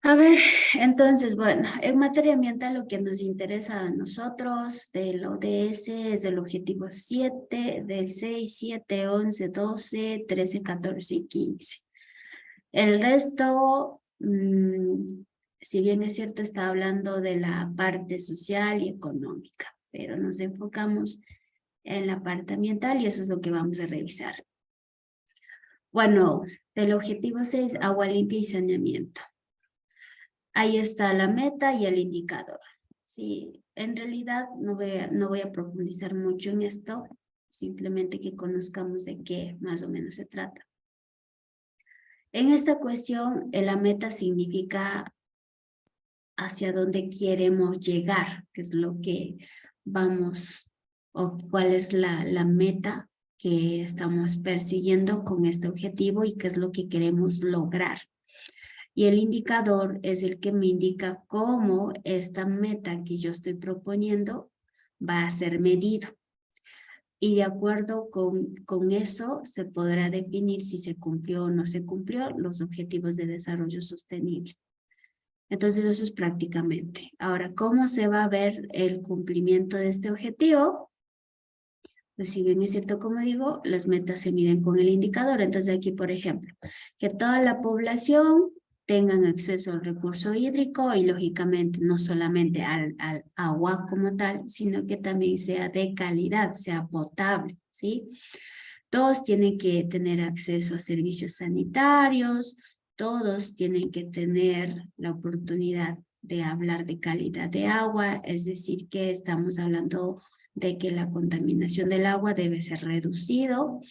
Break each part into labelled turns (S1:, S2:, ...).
S1: A ver, entonces, bueno, en materia ambiental lo que nos interesa a nosotros del ODS es el objetivo 7, del 6, 7, 11, 12, 13, 14 y 15. El resto, si bien es cierto, está hablando de la parte social y económica, pero nos enfocamos en la parte ambiental y eso es lo que vamos a revisar. Bueno, del objetivo 6, agua limpia y saneamiento. Ahí está la meta y el indicador. Sí, en realidad no voy a profundizar mucho en esto, simplemente que conozcamos de qué más o menos se trata. En esta cuestión, la meta significa hacia dónde queremos llegar, que es lo que vamos, o cuál es la meta que estamos persiguiendo con este objetivo y qué es lo que queremos lograr. Y el indicador es el que me indica cómo esta meta que yo estoy proponiendo va a ser medido. Y de acuerdo con eso se podrá definir si se cumplió o no se cumplió los objetivos de desarrollo sostenible. Entonces eso es prácticamente. Ahora, ¿cómo se va a ver el cumplimiento de este objetivo? Pues si bien es cierto, como digo, las metas se miden con el indicador. Entonces aquí, por ejemplo, que toda la población tengan acceso al recurso hídrico y lógicamente no solamente al agua como tal, sino que también sea de calidad, sea potable, ¿sí? Todos tienen que tener acceso a servicios sanitarios, todos tienen que tener la oportunidad de hablar de calidad de agua, es decir, que estamos hablando de que la contaminación del agua debe ser reducido.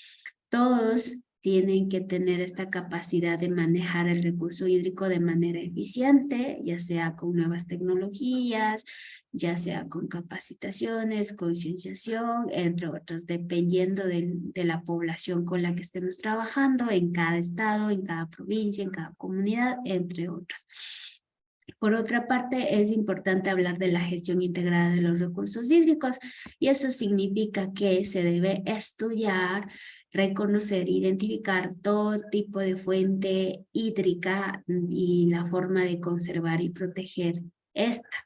S1: Todos tienen que tener esta capacidad de manejar el recurso hídrico de manera eficiente, ya sea con nuevas tecnologías, ya sea con capacitaciones, concienciación, entre otros, dependiendo de la población con la que estemos trabajando en cada estado, en cada provincia, en cada comunidad, entre otros. Por otra parte, es importante hablar de la gestión integrada de los recursos hídricos y eso significa que se debe estudiar, reconocer, identificar todo tipo de fuente hídrica y la forma de conservar y proteger esta.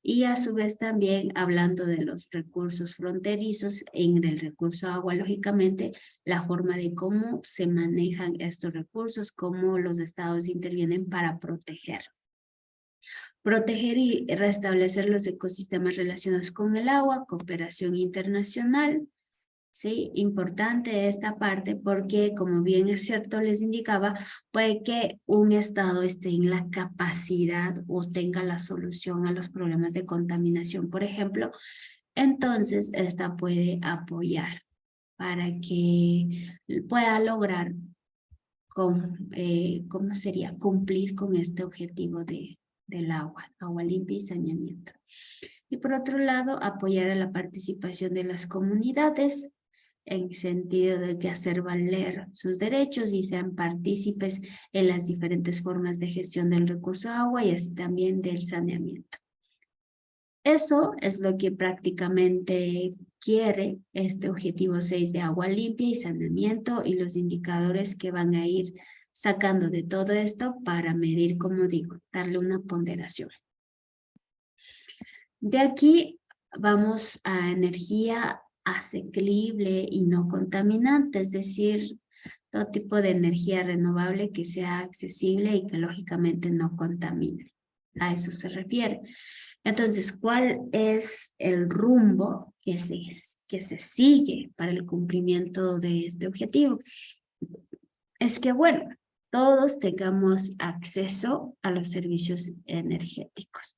S1: Y a su vez también hablando de los recursos fronterizos, en el recurso agua, lógicamente, la forma de cómo se manejan estos recursos, cómo los estados intervienen para proteger. Proteger y restablecer los ecosistemas relacionados con el agua, cooperación internacional. Sí, importante esta parte porque, como bien es cierto, les indicaba, puede que un estado esté en la capacidad o tenga la solución a los problemas de contaminación, por ejemplo, entonces esta puede apoyar para que pueda lograr ¿cómo sería? Cumplir con este objetivo del agua limpia y saneamiento. Y por otro lado, apoyar a la participación de las comunidades en sentido de que hacer valer sus derechos y sean partícipes en las diferentes formas de gestión del recurso agua y así también del saneamiento. Eso es lo que prácticamente quiere este objetivo 6 de agua limpia y saneamiento y los indicadores que van a ir sacando de todo esto para medir, como digo, darle una ponderación. De aquí vamos a energía asequible y no contaminante, es decir, todo tipo de energía renovable que sea accesible y que lógicamente no contamine. A eso se refiere. Entonces, ¿cuál es el rumbo que se sigue para el cumplimiento de este objetivo? Es que, bueno, todos tengamos acceso a los servicios energéticos.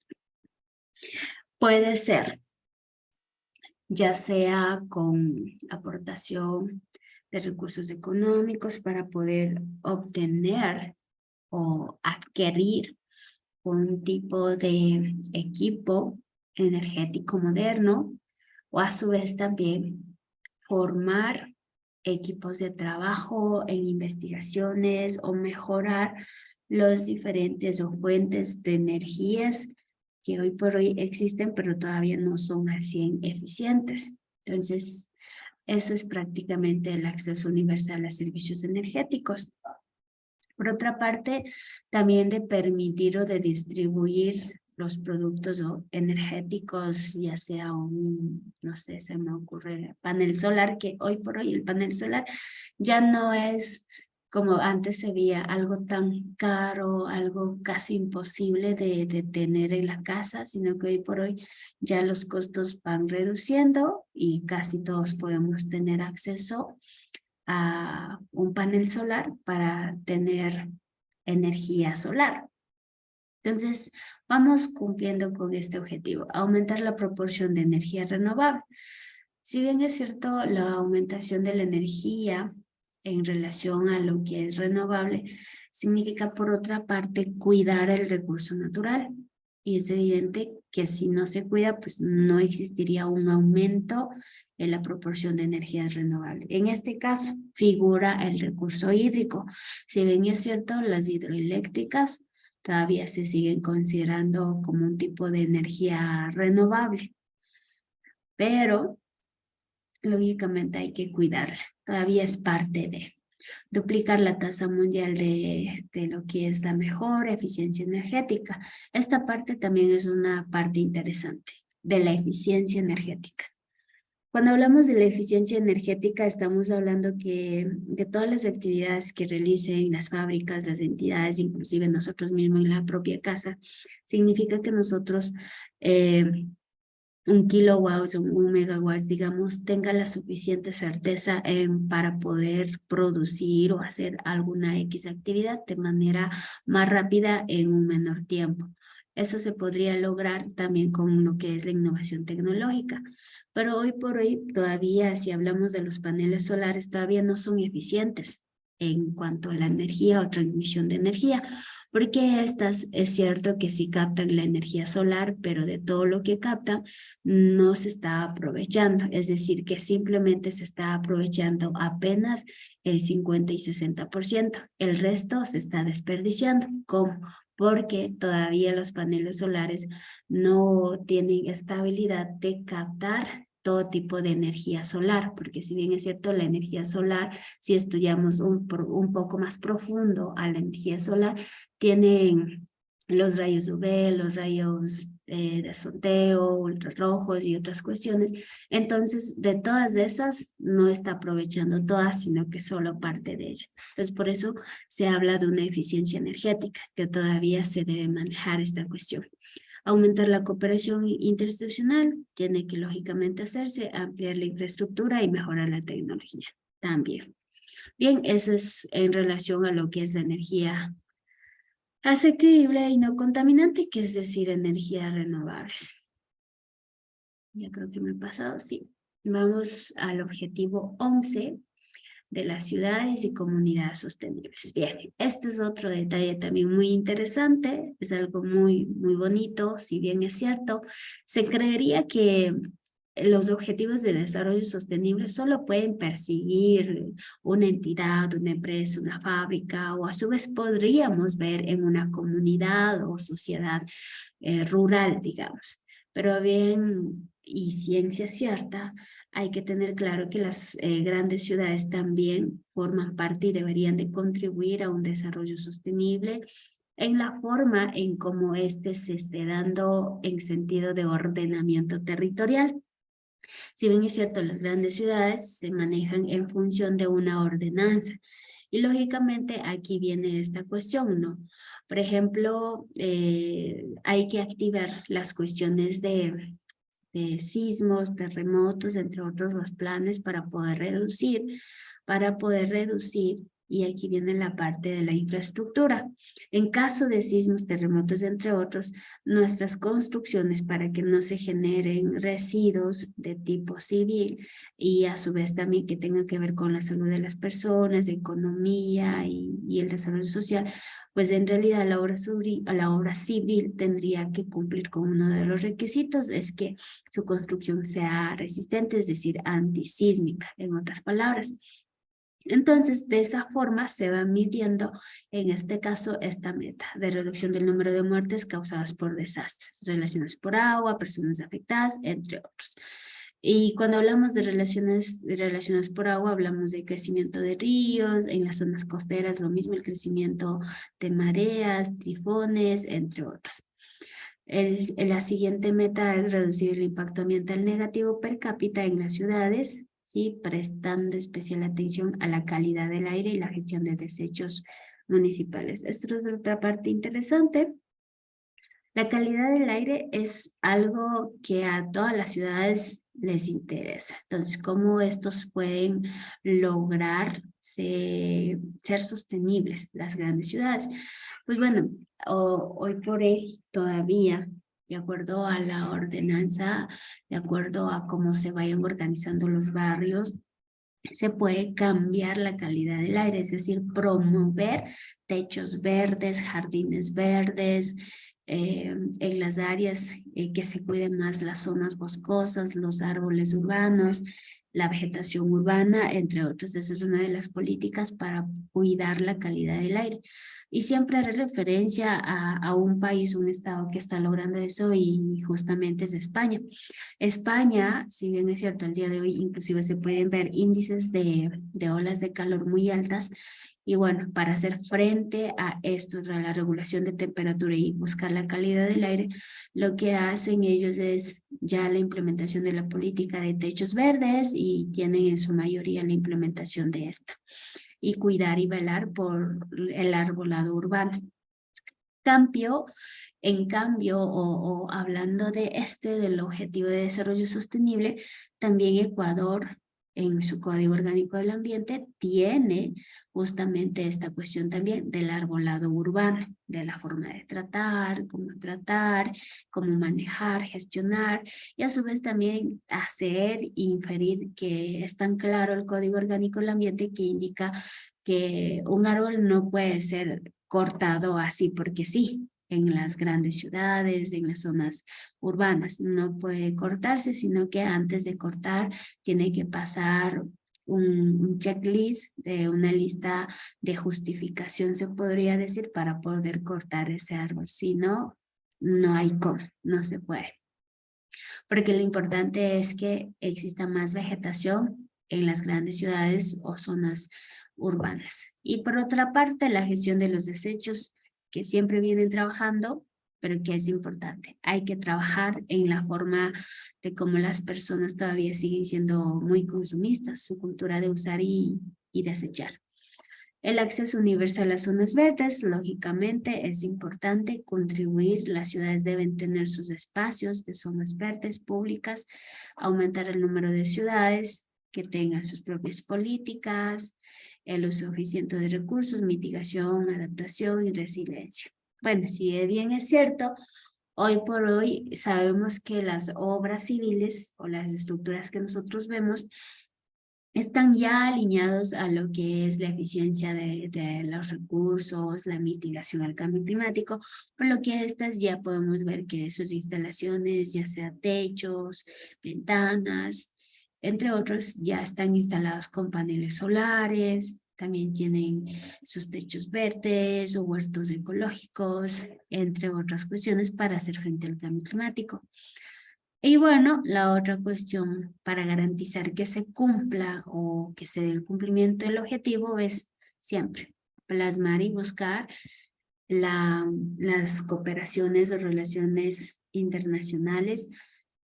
S1: Puede ser, ya sea con aportación de recursos económicos para poder obtener o adquirir un tipo de equipo energético moderno o a su vez también formar equipos de trabajo en investigaciones o mejorar los diferentes o fuentes de energías que hoy por hoy existen pero todavía no son al 100 eficientes. Entonces, eso es prácticamente el acceso universal a servicios energéticos. Por otra parte, también de permitir o de distribuir los productos energéticos, ya sea no sé, se me ocurre, panel solar, que hoy por hoy el panel solar ya no es como antes se veía algo tan caro, algo casi imposible de tener en la casa, sino que hoy por hoy ya los costos van reduciendo y casi todos podemos tener acceso a un panel solar para tener energía solar. Entonces, vamos cumpliendo con este objetivo, aumentar la proporción de energía renovable. Si bien es cierto, la aumentación de la energía en relación a lo que es renovable, significa por otra parte cuidar el recurso natural. Y es evidente que si no se cuida, pues no existiría un aumento en la proporción de energías renovables. En este caso, figura el recurso hídrico. Si bien es cierto, las hidroeléctricas todavía se siguen considerando como un tipo de energía renovable, pero lógicamente hay que cuidarla. Todavía es parte de duplicar la tasa mundial de lo que es la mejor eficiencia energética. Esta parte también es una parte interesante de la eficiencia energética. Cuando hablamos de la eficiencia energética, estamos hablando que de todas las actividades que realicen las fábricas, las entidades, inclusive nosotros mismos en la propia casa, significa que nosotros un kilowatt o un megawatt, digamos, tenga la suficiente certeza para poder producir o hacer alguna X actividad de manera más rápida en un menor tiempo. Eso se podría lograr también con lo que es la innovación tecnológica. Pero hoy por hoy todavía, si hablamos de los paneles solares, todavía no son eficientes en cuanto a la energía o transmisión de energía, porque estas es cierto que sí captan la energía solar, pero de todo lo que captan no se está aprovechando. Es decir, que simplemente se está aprovechando apenas el 50 y 60%. El resto se está desperdiciando. ¿Cómo? Porque todavía los paneles solares no tienen esta habilidad de captar todo tipo de energía solar, porque si bien es cierto, la energía solar, si estudiamos un poco más profundo a la energía solar, tienen los rayos UV, los rayos de solteo, ultrarrojos y otras cuestiones. Entonces, de todas esas, no está aprovechando todas, sino que solo parte de ellas. Entonces, por eso se habla de una eficiencia energética, que todavía se debe manejar esta cuestión. Aumentar la cooperación interinstitucional tiene que lógicamente hacerse, ampliar la infraestructura y mejorar la tecnología también. Bien, eso es en relación a lo que es la energía asequible y no contaminante, que es decir, energías renovables. Ya creo que me he pasado, sí. Vamos al objetivo 11 de las ciudades y comunidades sostenibles. Bien, este es otro detalle también muy interesante, es algo muy bonito, si bien es cierto, se creería que los objetivos de desarrollo sostenible solo pueden perseguir una entidad, una empresa, una fábrica, o a su vez podríamos ver en una comunidad o sociedad rural, digamos. Pero bien, y ciencia cierta, hay que tener claro que las grandes ciudades también forman parte y deberían de contribuir a un desarrollo sostenible en la forma en cómo éste se esté dando en sentido de ordenamiento territorial. Si bien es cierto, las grandes ciudades se manejan en función de una ordenanza. Y lógicamente aquí viene esta cuestión, ¿no? Por ejemplo, hay que activar las cuestiones de sismos, terremotos, entre otros los planes para poder reducir, y aquí viene la parte de la infraestructura. En caso de sismos, terremotos, entre otros, nuestras construcciones para que no se generen residuos de tipo civil y a su vez también que tengan que ver con la salud de las personas, economía y el desarrollo social, pues en realidad la obra civil tendría que cumplir con uno de los requisitos, es que su construcción sea resistente, es decir, antisísmica, en otras palabras. Entonces, de esa forma se va midiendo, en este caso, esta meta de reducción del número de muertes causadas por desastres relacionados por agua, personas afectadas, entre otros. Y cuando hablamos de relaciones relacionadas por agua, hablamos de crecimiento de ríos, en las zonas costeras lo mismo, el crecimiento de mareas, tifones, entre otros. La siguiente meta es reducir el impacto ambiental negativo per cápita en las ciudades, ¿sí? Prestando especial atención a la calidad del aire y la gestión de desechos municipales. Esto es otra parte interesante. La calidad del aire es algo que a todas las ciudades les interesa. Entonces, ¿cómo estos pueden lograr ser sostenibles las grandes ciudades? Pues bueno, hoy por hoy todavía, de acuerdo a la ordenanza, de acuerdo a cómo se vayan organizando los barrios, se puede cambiar la calidad del aire, es decir, promover techos verdes, jardines verdes, en las áreas que se cuiden más las zonas boscosas, los árboles urbanos, la vegetación urbana, entre otros. Esa es una de las políticas para cuidar la calidad del aire. Y siempre haré referencia a un país, un estado que está logrando eso y justamente es España. España, si bien es cierto, el día de hoy inclusive se pueden ver índices de olas de calor muy altas, y bueno, para hacer frente a esto, a la regulación de temperatura y buscar la calidad del aire, lo que hacen ellos es ya la implementación de la política de techos verdes y tienen en su mayoría la implementación de esta. Y cuidar y velar por el arbolado urbano. En cambio, o hablando de del objetivo de desarrollo sostenible, también Ecuador, en su Código Orgánico del Ambiente, tiene justamente esta cuestión también del arbolado urbano, de la forma de tratar, cómo manejar, gestionar, y a su vez también hacer e inferir que es tan claro el Código Orgánico del Ambiente que indica que un árbol no puede ser cortado así porque sí, en las grandes ciudades, en las zonas urbanas. No puede cortarse, sino que antes de cortar tiene que pasar un checklist, de una lista de justificación, se podría decir, para poder cortar ese árbol. Si no, no hay cómo, no se puede. Porque lo importante es que exista más vegetación en las grandes ciudades o zonas urbanas. Y por otra parte, la gestión de los desechos que siempre vienen trabajando, pero que es importante. Hay que trabajar en la forma de cómo las personas todavía siguen siendo muy consumistas, su cultura de usar y desechar. El acceso universal a zonas verdes, lógicamente, es importante contribuir. Las ciudades deben tener sus espacios de zonas verdes públicas, aumentar el número de ciudades que tengan sus propias políticas, el uso eficiente de recursos, mitigación, adaptación y resiliencia. Bueno, si bien es cierto, hoy por hoy sabemos que las obras civiles o las estructuras que nosotros vemos están ya alineados a lo que es la eficiencia de los recursos, la mitigación al cambio climático, por lo que estas ya podemos ver que sus instalaciones, ya sea techos, ventanas, entre otros, ya están instalados con paneles solares, también tienen sus techos verdes o huertos ecológicos, entre otras cuestiones para hacer frente al cambio climático. Y bueno, la otra cuestión para garantizar que se cumpla o que se dé el cumplimiento del objetivo es siempre plasmar y buscar las cooperaciones o relaciones internacionales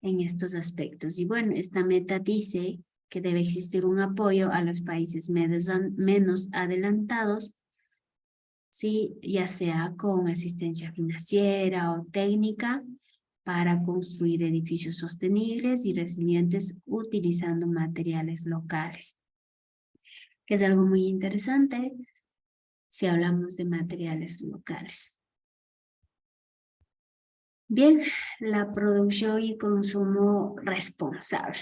S1: en estos aspectos. Y bueno, esta meta dice que debe existir un apoyo a los países menos adelantados, ¿sí? Ya sea con asistencia financiera o técnica, para construir edificios sostenibles y resilientes utilizando materiales locales, que es algo muy interesante si hablamos de materiales locales. Bien, la producción y consumo responsable.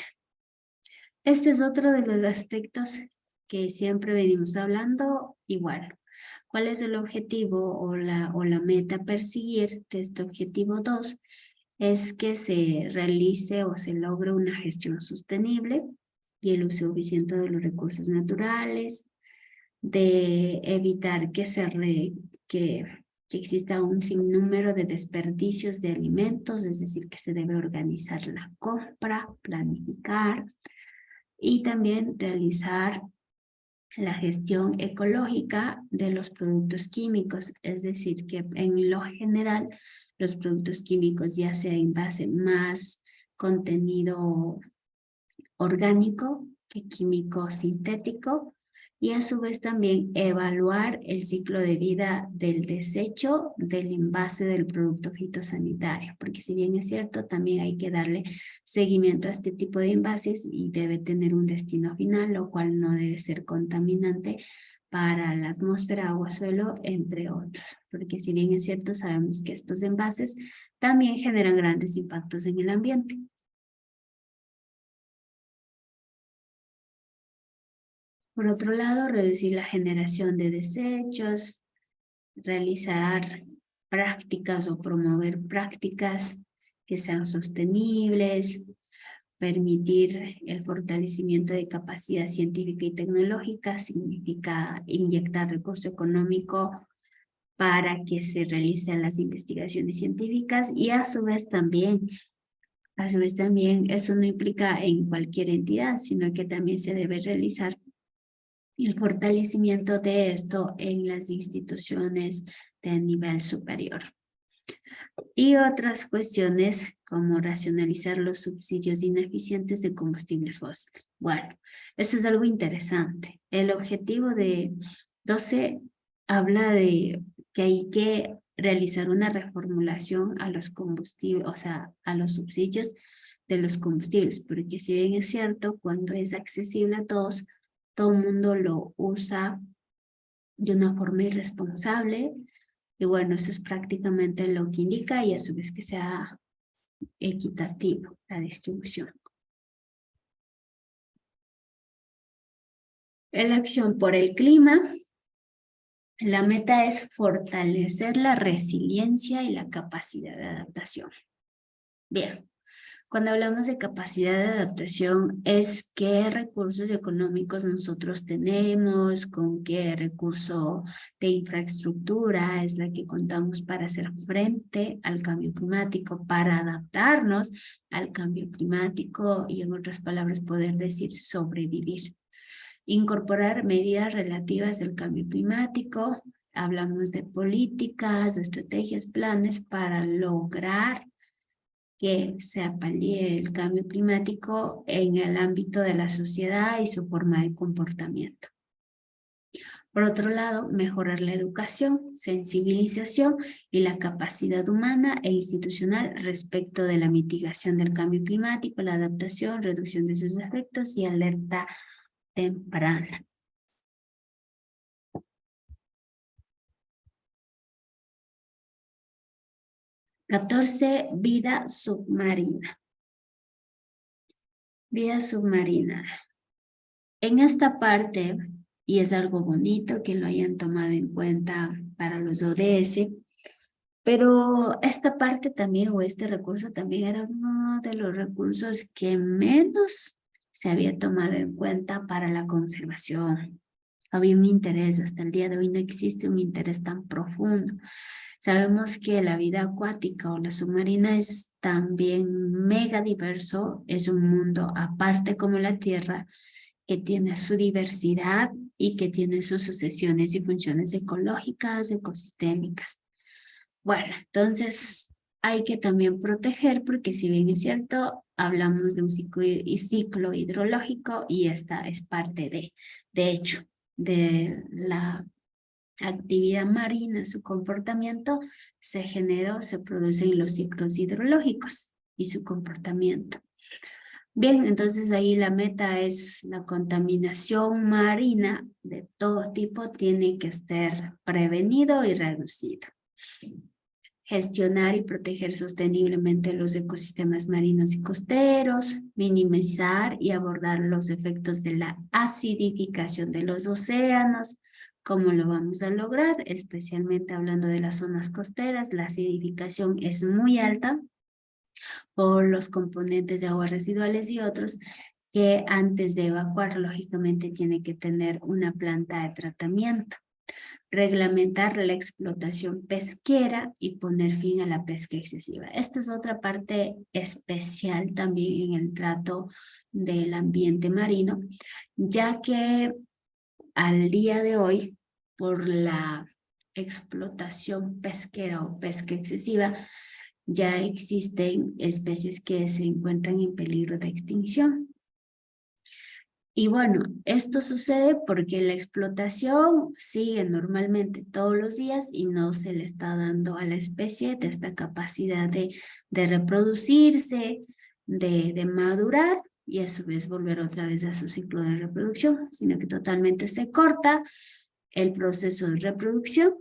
S1: Este es otro de los aspectos que siempre venimos hablando. Igual, ¿cuál es el objetivo o la meta a perseguir de este objetivo 2? Es que se realice o se logre una gestión sostenible y el uso eficiente de los recursos naturales, de evitar que que exista un sinnúmero de desperdicios de alimentos, es decir, que se debe organizar la compra, planificar y también realizar la gestión ecológica de los productos químicos, es decir, que en lo general los productos químicos ya sea en base más contenido orgánico que químico sintético, y a su vez también evaluar el ciclo de vida del desecho del envase del producto fitosanitario, porque si bien es cierto, también hay que darle seguimiento a este tipo de envases y debe tener un destino final, lo cual no debe ser contaminante para la atmósfera, agua, suelo, entre otros, porque si bien es cierto, sabemos que estos envases también generan grandes impactos en el ambiente. Por otro lado, reducir la generación de desechos, realizar prácticas o promover prácticas que sean sostenibles, permitir el fortalecimiento de capacidad científica y tecnológica, significa inyectar recurso económico para que se realicen las investigaciones científicas y a su vez también eso no implica en cualquier entidad, sino que también se debe realizar el fortalecimiento de esto en las instituciones de nivel superior. Y otras cuestiones como racionalizar los subsidios ineficientes de combustibles fósiles. Bueno, esto es algo interesante. El objetivo de 12 habla de que hay que realizar una reformulación a los combustibles, o sea, a los subsidios de los combustibles, porque si bien es cierto, cuando es accesible a todos, todo el mundo lo usa de una forma irresponsable y bueno, eso es prácticamente lo que indica y a su vez que sea equitativo la distribución. En la acción por el clima, la meta es fortalecer la resiliencia y la capacidad de adaptación. Bien. Cuando hablamos de capacidad de adaptación, es qué recursos económicos nosotros tenemos, con qué recurso de infraestructura es la que contamos para hacer frente al cambio climático, para adaptarnos al cambio climático y en otras palabras poder decir sobrevivir. Incorporar medidas relativas al cambio climático, hablamos de políticas, de estrategias, planes para lograr que se palíe el cambio climático en el ámbito de la sociedad y su forma de comportamiento. Por otro lado, mejorar la educación, sensibilización y la capacidad humana e institucional respecto de la mitigación del cambio climático, la adaptación, reducción de sus efectos y alerta temprana. Vida submarina. Vida submarina. En esta parte, y es algo bonito que lo hayan tomado en cuenta para los ODS, pero esta parte también, o este recurso también era uno de los recursos que menos se había tomado en cuenta para la conservación. Había un interés, hasta el día de hoy no existe un interés tan profundo. Sabemos que la vida acuática o la submarina es también mega diverso, es un mundo aparte como la Tierra, que tiene su diversidad y que tiene sus sucesiones y funciones ecológicas, ecosistémicas. Bueno, entonces hay que también proteger porque si bien es cierto, hablamos de un ciclo hidrológico y esta es parte de hecho, de la actividad marina, su comportamiento se generó, se producen los ciclos hidrológicos y su comportamiento. Bien, entonces ahí la meta es la contaminación marina de todo tipo tiene que estar prevenido y reducido. Gestionar y proteger sosteniblemente los ecosistemas marinos y costeros, minimizar y abordar los efectos de la acidificación de los océanos. ¿Cómo lo vamos a lograr? Especialmente hablando de las zonas costeras, la acidificación es muy alta por los componentes de aguas residuales y otros que antes de evacuar, lógicamente, tiene que tener una planta de tratamiento. reglamentar la explotación pesquera y poner fin a la pesca excesiva. Esta es otra parte especial también en el trato del ambiente marino, ya que al día de hoy, por la explotación pesquera o pesca excesiva, ya existen especies que se encuentran en peligro de extinción. Y bueno, esto sucede porque la explotación sigue normalmente todos los días y no se le está dando a la especie de esta capacidad de reproducirse, de madurar y a su vez volver otra vez a su ciclo de reproducción, sino que totalmente se corta el proceso de reproducción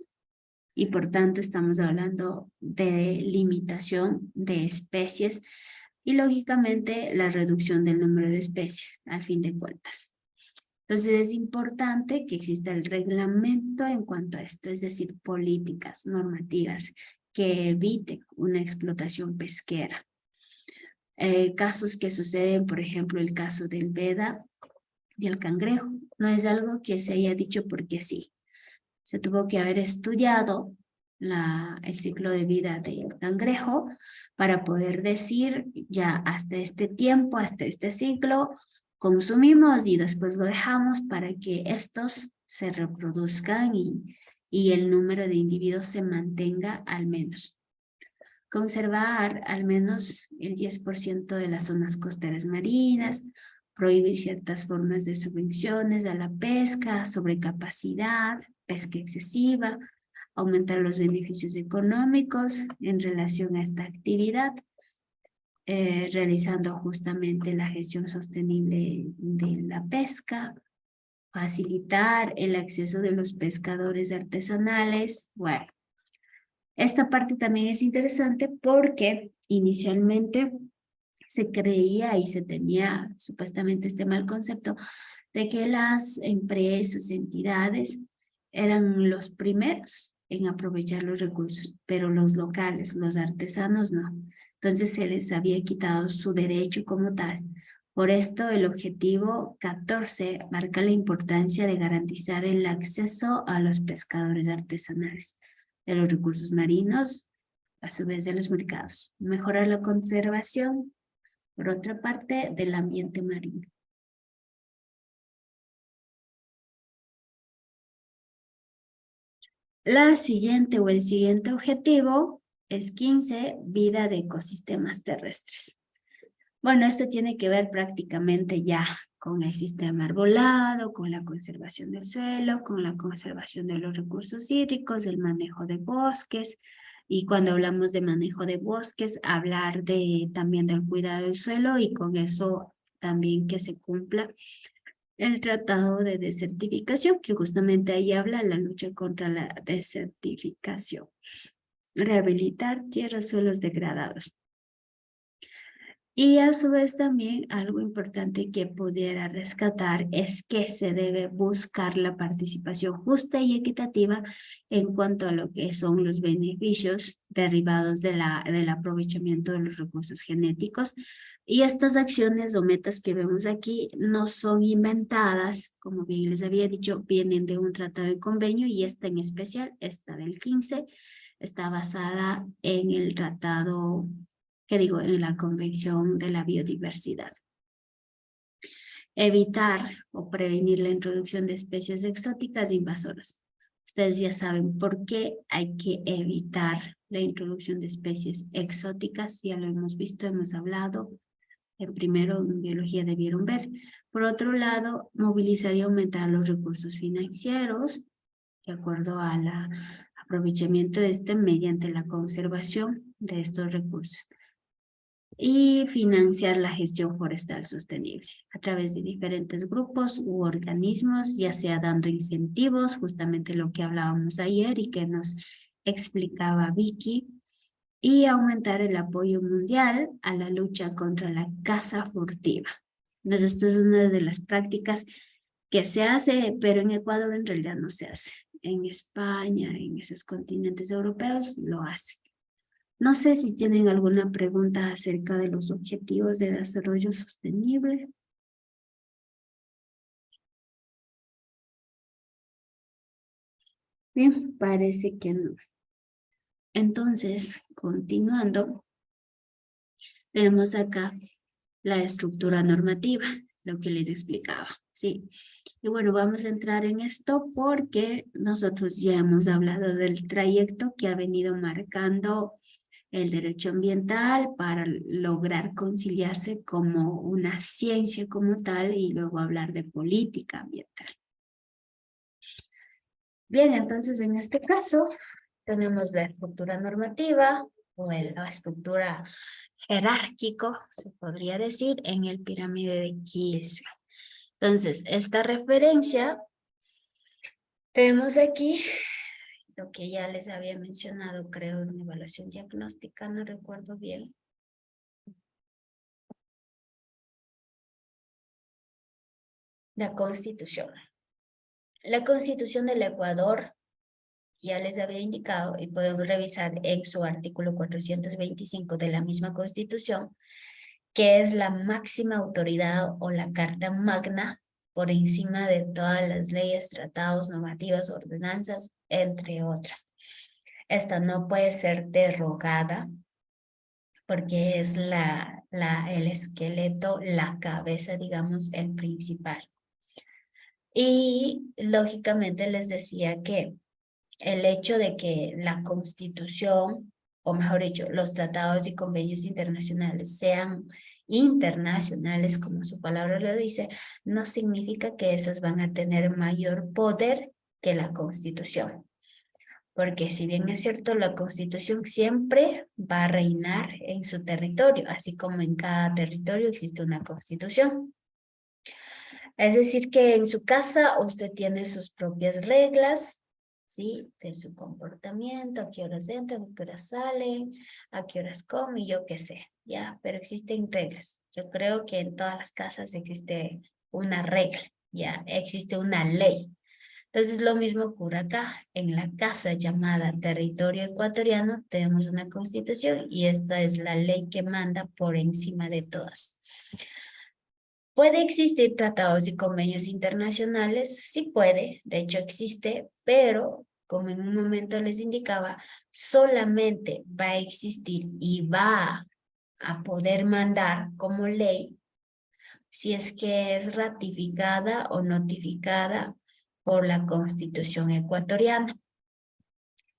S1: y por tanto estamos hablando de limitación de especies y lógicamente la reducción del número de especies al fin de cuentas. Entonces es importante que exista el reglamento en cuanto a esto, es decir, políticas, normativas que eviten una explotación pesquera. Casos que suceden, por ejemplo, el caso del veda y el cangrejo, no es algo que se haya dicho porque sí. Se tuvo que haber estudiado el ciclo de vida del cangrejo para poder decir ya hasta este tiempo, hasta este ciclo, consumimos y después lo dejamos para que estos se reproduzcan y el número de individuos se mantenga al menos. Conservar al menos el 10% de las zonas costeras marinas, prohibir ciertas formas de subvenciones a la pesca, sobrecapacidad, pesca excesiva, aumentar los beneficios económicos en relación a esta actividad, realizando justamente la gestión sostenible de la pesca, facilitar el acceso de los pescadores artesanales. Bueno, esta parte también es interesante porque inicialmente se creía y se tenía supuestamente este mal concepto de que las empresas, entidades, eran los primeros en aprovechar los recursos, pero los locales, los artesanos no. Entonces se les había quitado su derecho como tal. Por esto el objetivo 14 marca la importancia de garantizar el acceso a los pescadores artesanales de los recursos marinos, a su vez de los mercados. Mejorar la conservación, por otra parte, del ambiente marino. La siguiente o el siguiente objetivo es 15, vida de ecosistemas terrestres. Bueno, esto tiene que ver prácticamente ya con el sistema arbolado, con la conservación del suelo, con la conservación de los recursos hídricos, el manejo de bosques. Y cuando hablamos de manejo de bosques, hablar también del cuidado del suelo y con eso también que se cumpla el tratado de desertificación, que justamente ahí habla la lucha contra la desertificación. Rehabilitar tierras, suelos degradados. Y a su vez también algo importante que pudiera rescatar es que se debe buscar la participación justa y equitativa en cuanto a lo que son los beneficios derivados del aprovechamiento de los recursos genéticos. Y estas acciones o metas que vemos aquí no son inventadas, como bien les había dicho, vienen de un tratado de convenio y esta en especial, esta del 15, está basada en el tratado en la Convención de la Biodiversidad. Evitar o prevenir la introducción de especies exóticas e invasoras. Ustedes ya saben por qué hay que evitar la introducción de especies exóticas, ya lo hemos visto, hemos hablado. Primero, en biología debieron ver. Por otro lado, movilizar y aumentar los recursos financieros, de acuerdo al aprovechamiento mediante la conservación de estos recursos. Y financiar la gestión forestal sostenible a través de diferentes grupos u organismos, ya sea dando incentivos, justamente lo que hablábamos ayer y que nos explicaba Vicky, y aumentar el apoyo mundial a la lucha contra la caza furtiva. Entonces, esto es una de las prácticas que se hace, pero en Ecuador en realidad no se hace. En España, en esos continentes europeos, lo hacen. No sé si tienen alguna pregunta acerca de los objetivos de desarrollo sostenible. Bien, parece que no. Entonces, continuando, tenemos acá la estructura normativa, lo que les explicaba, ¿sí? Y bueno, vamos a entrar en esto porque nosotros ya hemos hablado del trayecto que ha venido marcando el derecho ambiental para lograr conciliarse como una ciencia como tal y luego hablar de política ambiental. Bien, entonces en este caso tenemos la estructura normativa o la estructura jerárquico, se podría decir, en el pirámide de Kielsen. Entonces, esta referencia tenemos aquí lo que ya les había mencionado, creo, en evaluación diagnóstica, no recuerdo bien. La Constitución. La Constitución del Ecuador, ya les había indicado, y podemos revisar en su artículo 425 de la misma Constitución, que es la máxima autoridad o la Carta Magna por encima de todas las leyes, tratados, normativas, ordenanzas, entre otras. Esta no puede ser derogada porque es el esqueleto, la cabeza, digamos, el principal. Y lógicamente les decía que el hecho de que la Constitución, o mejor dicho, los tratados y convenios internacionales sean internacionales, como su palabra lo dice, no significa que esas van a tener mayor poder que la Constitución. Porque si bien es cierto, la Constitución siempre va a reinar en su territorio, así como en cada territorio existe una Constitución. Es decir, que en su casa usted tiene sus propias reglas, ¿sí? De su comportamiento, a qué horas entran, a qué horas salen, a qué horas comen, yo qué sé, ¿ya? Pero existen reglas. Yo creo que en todas las casas existe una regla, ¿ya? Existe una ley. Entonces, lo mismo ocurre acá. En la casa llamada territorio ecuatoriano tenemos una constitución y esta es la ley que manda por encima de todas. ¿Puede existir tratados y convenios internacionales? Sí puede, de hecho existe, pero como en un momento les indicaba, solamente va a existir y va a poder mandar como ley si es que es ratificada o notificada por la Constitución ecuatoriana.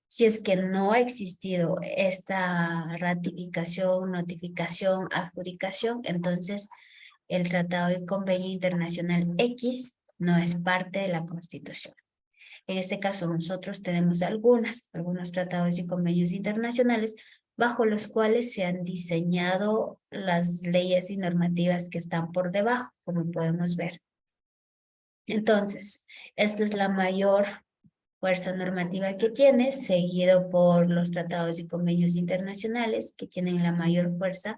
S1: Si es que no ha existido esta ratificación, notificación, adjudicación, entonces el Tratado y Convenio Internacional X no es parte de la Constitución. En este caso, nosotros tenemos algunos tratados y convenios internacionales bajo los cuales se han diseñado las leyes y normativas que están por debajo, como podemos ver. Entonces, esta es la mayor fuerza normativa que tiene, seguido por los tratados y convenios internacionales, que tienen la mayor fuerza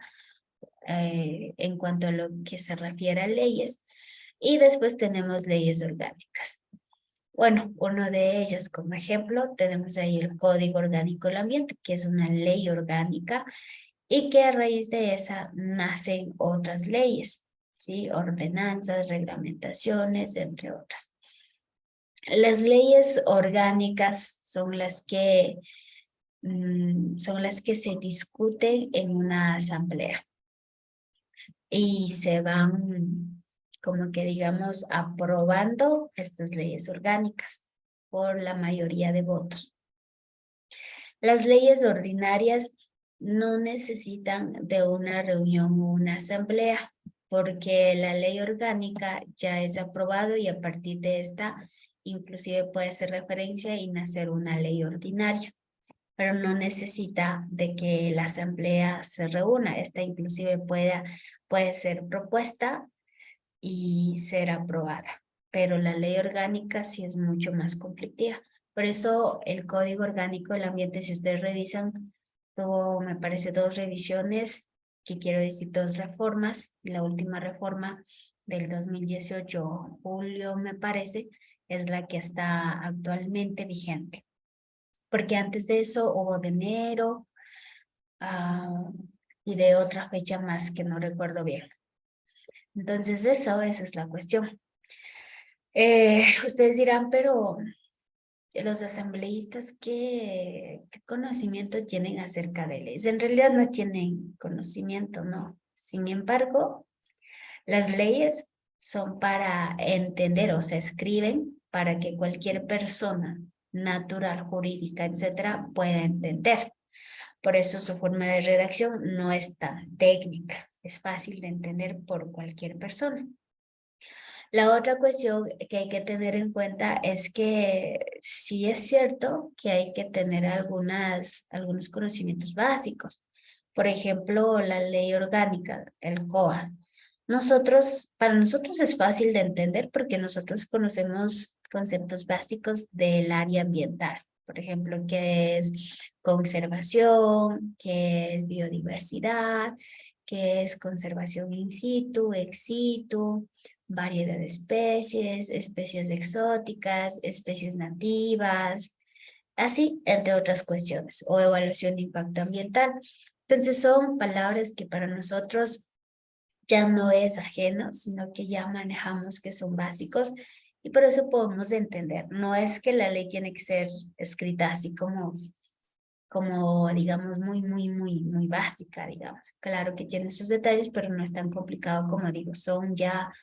S1: en cuanto a lo que se refiere a leyes, y después tenemos leyes orgánicas. Bueno, uno de ellas como ejemplo, tenemos ahí el Código Orgánico del Ambiente, que es una ley orgánica y que a raíz de esa nacen otras leyes, ¿sí? Ordenanzas, reglamentaciones, entre otras. Las leyes orgánicas son las que se discuten en una asamblea y se van, como que digamos, aprobando estas leyes orgánicas por la mayoría de votos. Las leyes ordinarias no necesitan de una reunión o una asamblea, porque la ley orgánica ya es aprobado y a partir de esta inclusive puede hacer referencia y nacer una ley ordinaria, pero no necesita de que la asamblea se reúna. Esta inclusive puede ser propuesta y ser aprobada, pero la ley orgánica sí es mucho más conflictiva. Por eso el Código Orgánico del Ambiente, si ustedes revisan, tuvo, me parece, 2 revisiones, que quiero decir 2 reformas. La última reforma del 2018, julio, me parece, es la que está actualmente vigente. Porque antes de eso hubo de enero y de otra fecha más que no recuerdo bien. Entonces esa es la cuestión. Ustedes dirán, pero los asambleístas, ¿qué conocimiento tienen acerca de leyes? En realidad no tienen conocimiento, ¿no? Sin embargo, las leyes son para entender o se escriben para que cualquier persona natural, jurídica, etcétera, pueda entender. Por eso su forma de redacción no es tan técnica, es fácil de entender por cualquier persona. La otra cuestión que hay que tener en cuenta es que sí es cierto que hay que tener algunos conocimientos básicos. Por ejemplo, la ley orgánica, el COA. Para nosotros es fácil de entender porque nosotros conocemos conceptos básicos del área ambiental. Por ejemplo, qué es conservación, qué es biodiversidad, qué es conservación in situ, ex situ, variedad de especies, especies exóticas, especies nativas, así, entre otras cuestiones, o evaluación de impacto ambiental. Entonces son palabras que para nosotros ya no es ajeno, sino que ya manejamos que son básicos y por eso podemos entender. No es que la ley tiene que ser escrita así como digamos, muy básica, digamos. Claro que tiene sus detalles, pero no es tan complicado como digo, son ya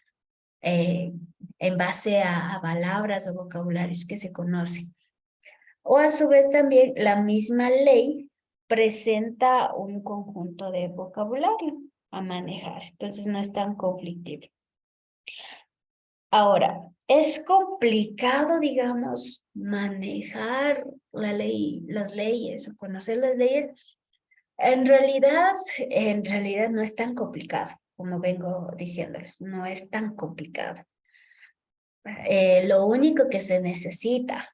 S1: eh, en base a palabras o vocabularios que se conocen. O a su vez también la misma ley presenta un conjunto de vocabulario a manejar, entonces no es tan conflictivo. Ahora, es complicado, digamos, manejar la ley, las leyes o conocer las leyes. En realidad no es tan complicado, como vengo diciéndoles, no es tan complicado. Lo único que se necesita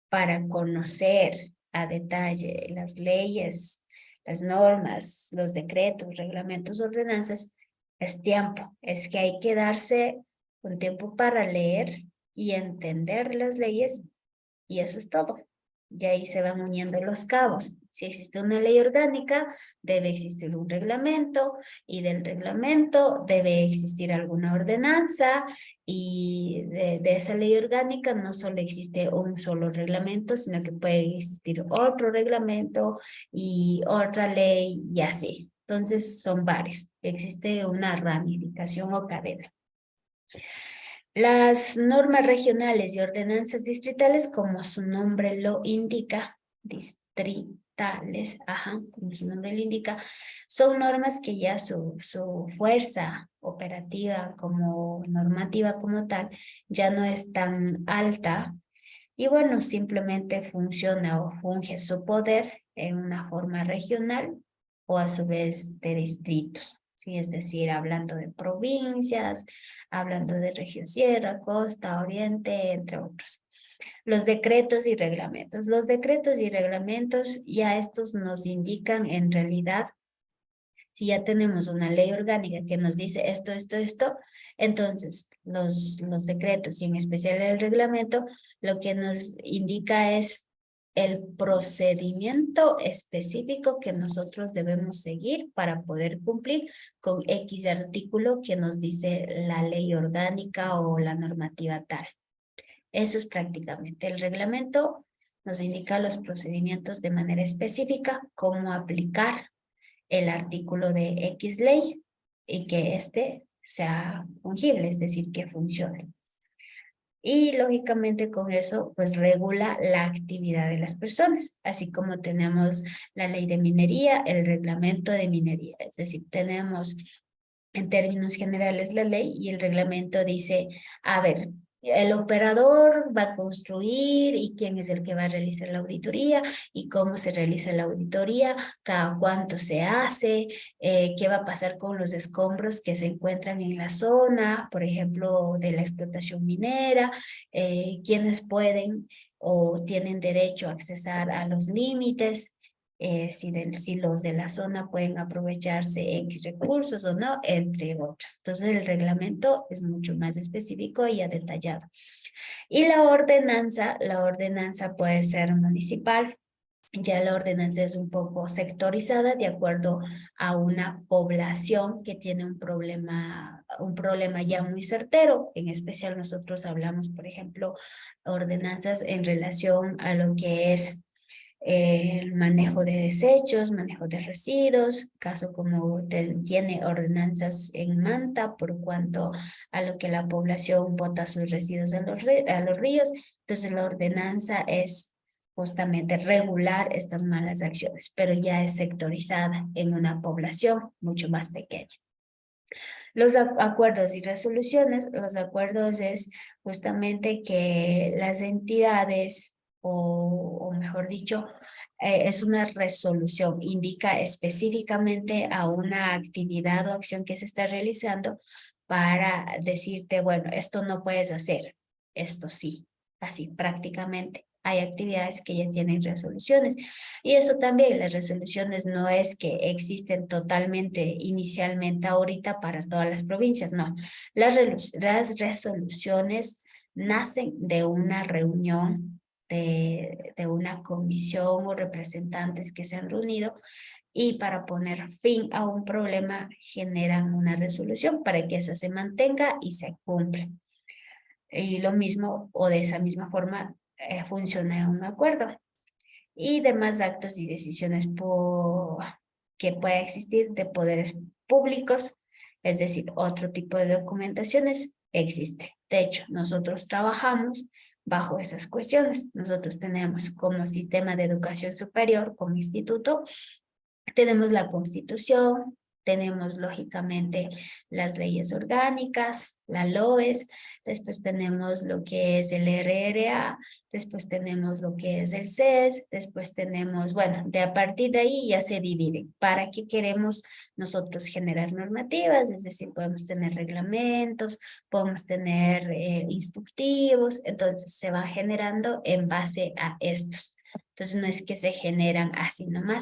S1: para conocer a detalle las leyes, las normas, los decretos, reglamentos, ordenanzas, es tiempo. Es que hay que darse un tiempo para leer y entender las leyes y eso es todo. Y ahí se van uniendo los cabos. Si existe una ley orgánica, debe existir un reglamento y del reglamento debe existir alguna ordenanza y de esa ley orgánica no solo existe un solo reglamento, sino que puede existir otro reglamento y otra ley y así. Entonces son varios. Existe una ramificación o cadena. Las normas regionales y ordenanzas distritales, como su nombre lo indica, distritales, ajá, como su nombre lo indica, son normas que ya su fuerza operativa como normativa como tal ya no es tan alta y bueno, simplemente funciona o funge su poder en una forma regional o a su vez de distritos. Sí, es decir, hablando de provincias, hablando de región sierra, costa, oriente, entre otros. Los decretos y reglamentos. Los decretos y reglamentos ya estos nos indican en realidad si ya tenemos una ley orgánica que nos dice esto, entonces los decretos y en especial el reglamento lo que nos indica es el procedimiento específico que nosotros debemos seguir para poder cumplir con X artículo que nos dice la ley orgánica o la normativa tal. Eso es prácticamente el reglamento. Nos indica los procedimientos de manera específica, cómo aplicar el artículo de X ley y que éste sea fungible, es decir, que funcione. Y lógicamente con eso pues regula la actividad de las personas, así como tenemos la ley de minería, el reglamento de minería, es decir, tenemos en términos generales la ley y el reglamento dice, a ver, el operador va a construir y quién es el que va a realizar la auditoría y cómo se realiza la auditoría, cada cuánto se hace, qué va a pasar con los escombros que se encuentran en la zona, por ejemplo, de la explotación minera, quiénes pueden o tienen derecho a accesar a los límites, si los de la zona pueden aprovecharse X recursos o no, entre otros. Entonces el reglamento es mucho más específico y detallado. Y la ordenanza puede ser municipal, Ya la ordenanza es un poco sectorizada de acuerdo a una población que tiene un problema ya muy certero. En especial nosotros hablamos, por ejemplo, ordenanzas en relación a lo que es el manejo de desechos, manejo de residuos, caso como tiene ordenanzas en Manta por cuanto a lo que la población bota sus residuos a los ríos. Entonces la ordenanza es justamente regular estas malas acciones, pero ya es sectorizada en una población mucho más pequeña. Los acuerdos y resoluciones, los acuerdos es justamente que las entidades, o mejor dicho, es una resolución, indica específicamente a una actividad o acción que se está realizando para decirte, bueno, esto no puedes hacer, esto sí, así prácticamente. Hay actividades que ya tienen resoluciones y eso también, las resoluciones no es que existen totalmente inicialmente ahorita para todas las provincias, no. Las resoluciones nacen de una reunión de una comisión o representantes que se han reunido y para poner fin a un problema generan una resolución para que esa se mantenga y se cumpla. Y lo mismo o de esa misma forma funciona un acuerdo y demás actos y decisiones que pueda existir de poderes públicos, es decir, otro tipo de documentaciones existe. De hecho, nosotros trabajamos bajo esas cuestiones. Nosotros tenemos como sistema de educación superior, como instituto, tenemos la Constitución, tenemos lógicamente las leyes orgánicas, la LOES, después tenemos lo que es el RRA, después tenemos lo que es el CES, después tenemos, bueno, de a partir de ahí ya se dividen. ¿Para qué queremos nosotros generar normativas? Es decir, podemos tener reglamentos, podemos tener instructivos, entonces se va generando en base a estos. Entonces no es que se generan así nomás,